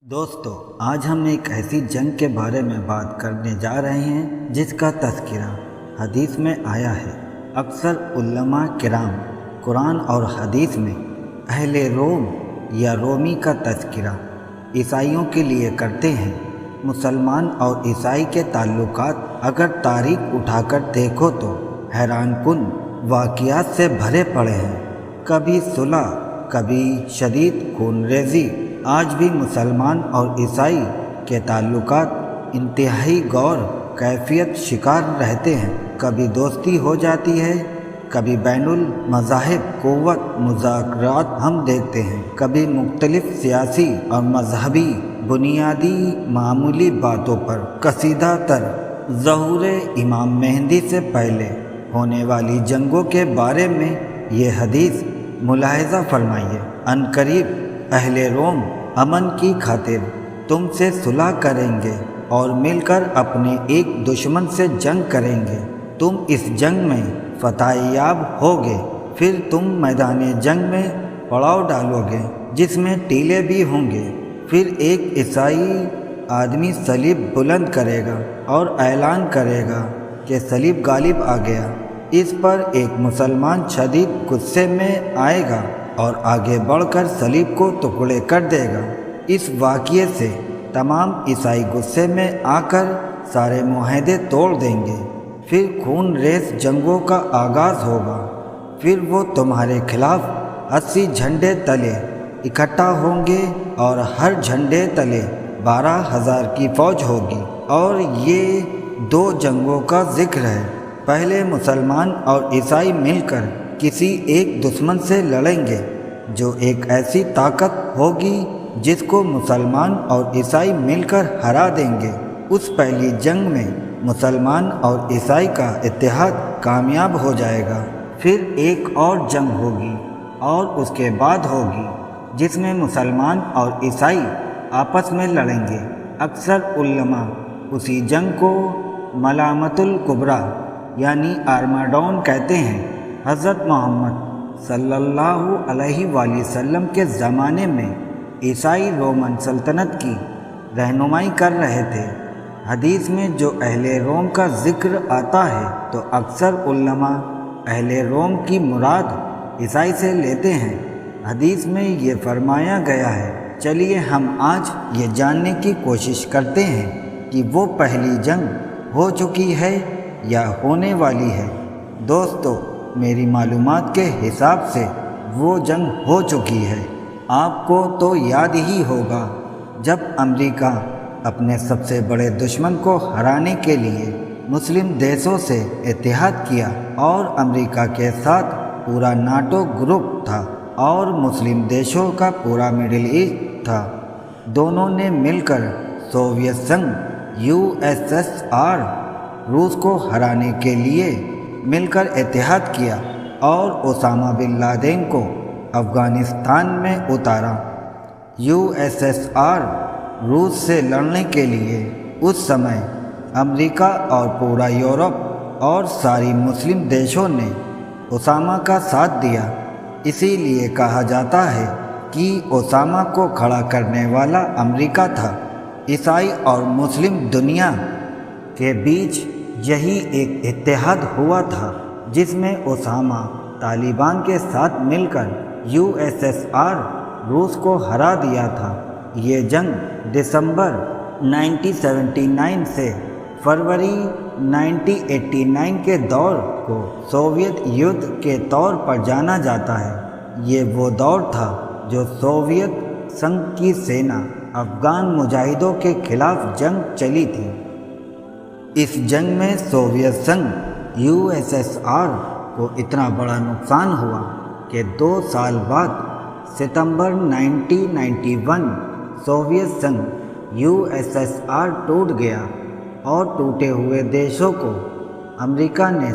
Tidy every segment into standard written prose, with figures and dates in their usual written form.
دوستو، آج ہم ایک ایسی جنگ کے بارے میں بات کرنے جا رہے ہیں جس کا تذکرہ حدیث میں آیا ہے۔ اکثر علماء کرام قرآن اور حدیث میں اہل روم یا رومی کا تذکرہ عیسائیوں کے لیے کرتے ہیں۔ مسلمان اور عیسائی کے تعلقات اگر تاریخ اٹھا کر دیکھو تو حیران کن واقعات سے بھرے پڑے ہیں۔ کبھی صلح، کبھی شدید خون ریزی۔ آج بھی مسلمان اور عیسائی کے تعلقات انتہائی غور کیفیت شکار رہتے ہیں۔ کبھی دوستی ہو جاتی ہے، کبھی بین المذاہب قوت مذاکرات ہم دیکھتے ہیں، کبھی مختلف سیاسی اور مذہبی بنیادی معمولی باتوں پر کشیدہ تر۔ ظہور امام مہدی سے پہلے ہونے والی جنگوں کے بارے میں یہ حدیث ملاحظہ فرمائیے۔ عنقریب اہل روم امن کی خاطر تم سے صلح کریں گے اور مل کر اپنے ایک دشمن سے جنگ کریں گے۔ تم اس جنگ میں فتح یاب ہوگے، پھر تم میدان جنگ میں پڑاؤ ڈالو گے جس میں ٹیلے بھی ہوں گے۔ پھر ایک عیسائی آدمی صلیب بلند کرے گا اور اعلان کرے گا کہ صلیب غالب آ گیا۔ اس پر ایک مسلمان شدید غصے میں آئے گا اور آگے بڑھ کر صلیب کو ٹکڑے کر دے گا۔ اس واقعے سے تمام عیسائی غصے میں آ کر سارے معاہدے توڑ دیں گے۔ پھر خون ریز جنگوں کا آغاز ہوگا۔ پھر وہ تمہارے خلاف 80 جھنڈے تلے اکٹھا ہوں گے اور ہر جھنڈے تلے 12,000 کی فوج ہوگی۔ اور یہ 2 جنگوں کا ذکر ہے۔ پہلے مسلمان اور عیسائی مل کر کسی ایک دشمن سے لڑیں گے جو ایک ایسی طاقت ہوگی جس کو مسلمان اور عیسائی مل کر ہرا دیں گے۔ اس پہلی جنگ میں مسلمان اور عیسائی کا اتحاد کامیاب ہو جائے گا۔ پھر ایک اور جنگ ہوگی اور اس کے بعد ہوگی جس میں مسلمان اور عیسائی آپس میں لڑیں گے۔ اکثر علماء اسی جنگ کو ملامت الکبریٰ یعنی آرماڈون کہتے ہیں۔ حضرت محمد صلی اللہ علیہ وآلہ وسلم کے زمانے میں عیسائی رومن سلطنت کی رہنمائی کر رہے تھے۔ حدیث میں جو اہل روم کا ذکر آتا ہے تو اکثر علماء اہل روم کی مراد عیسائی سے لیتے ہیں۔ حدیث میں یہ فرمایا گیا ہے۔ چلیے ہم آج یہ جاننے کی کوشش کرتے ہیں کہ وہ پہلی جنگ ہو چکی ہے یا ہونے والی ہے۔ دوستو، میری معلومات کے حساب سے وہ جنگ ہو چکی ہے۔ آپ کو تو یاد ہی ہوگا جب امریکہ اپنے سب سے بڑے دشمن کو ہرانے کے لیے مسلم دیشوں سے اتحاد کیا اور امریکہ کے ساتھ پورا ناٹو گروپ تھا اور مسلم دیشوں کا پورا مڈل ایسٹ تھا۔ دونوں نے مل کر سوویت سنگھ USSR روس کو ہرانے کے لیے مل کر اتحاد کیا اور اسامہ بن لادن کو افغانستان میں اتارا۔ USSR روس سے لڑنے کے لیے اس سمے امریکہ اور پورا یورپ اور ساری مسلم دیشوں نے اسامہ کا ساتھ دیا۔ اسی لیے کہا جاتا ہے کہ اسامہ کو کھڑا کرنے والا امریکہ تھا۔ عیسائی اور مسلم دنیا کے بیچ یہی ایک اتحاد ہوا تھا جس میں اسامہ طالبان کے ساتھ مل کر USSR روس کو ہرا دیا تھا۔ یہ جنگ دسمبر 1979 سے فروری 1989 کے دور کو سوویت یدھ کے طور پر جانا جاتا ہے۔ یہ وہ دور تھا جو سوویت سنگھ کی سینا افغان مجاہدوں کے خلاف جنگ چلی تھی۔ اس جنگ میں سوویت سنگھ USSR کو اتنا بڑا نقصان ہوا کہ 2 سال بعد ستمبر 1991 سوویت سنگھ USSR ٹوٹ گیا اور ٹوٹے ہوئے دیشوں کو امریکہ نے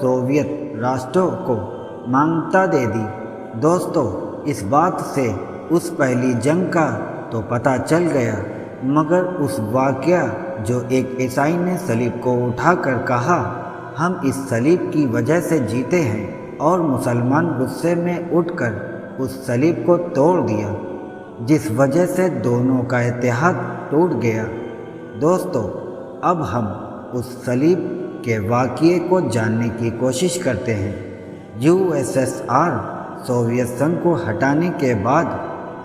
سوویت راشٹروں کو مانیتا دے دی۔ دوستو، اس بات سے اس پہلی جنگ کا تو پتہ چل گیا، مگر اس واقعہ جو ایک عیسائی نے صلیب کو اٹھا کر کہا ہم اس صلیب کی وجہ سے جیتے ہیں، اور مسلمان غصے میں اٹھ کر اس صلیب کو توڑ دیا۔ جس وجہ سے دونوں کا اتحاد ٹوٹ گیا۔ دوستو، اب ہم اس صلیب کے واقعے کو جاننے کی کوشش کرتے ہیں۔ USSR سوویت سنگھ کو ہٹانے کے بعد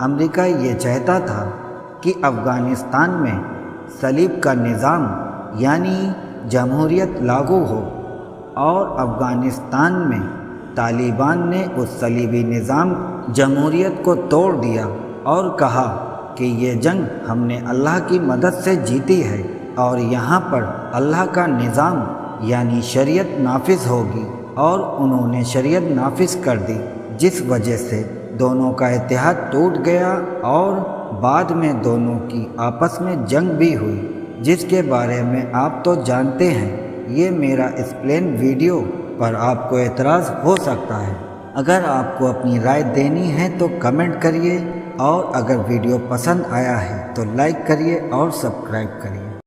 امریکہ یہ چاہتا تھا کہ افغانستان میں صلیب کا نظام یعنی جمہوریت لاگو ہو، اور افغانستان میں طالبان نے اس صلیبی نظام جمہوریت کو توڑ دیا اور کہا کہ یہ جنگ ہم نے اللہ کی مدد سے جیتی ہے اور یہاں پر اللہ کا نظام یعنی شریعت نافذ ہوگی، اور انہوں نے شریعت نافذ کر دی، جس وجہ سے دونوں کا اتحاد ٹوٹ گیا اور بعد میں دونوں کی آپس میں جنگ بھی ہوئی، جس کے بارے میں آپ تو جانتے ہیں۔ یہ میرا ایکسپلین ویڈیو پر آپ کو اعتراض ہو سکتا ہے۔ اگر آپ کو اپنی رائے دینی ہے تو کمنٹ کریے، اور اگر ویڈیو پسند آیا ہے تو لائک کریے اور سبسکرائب کریے۔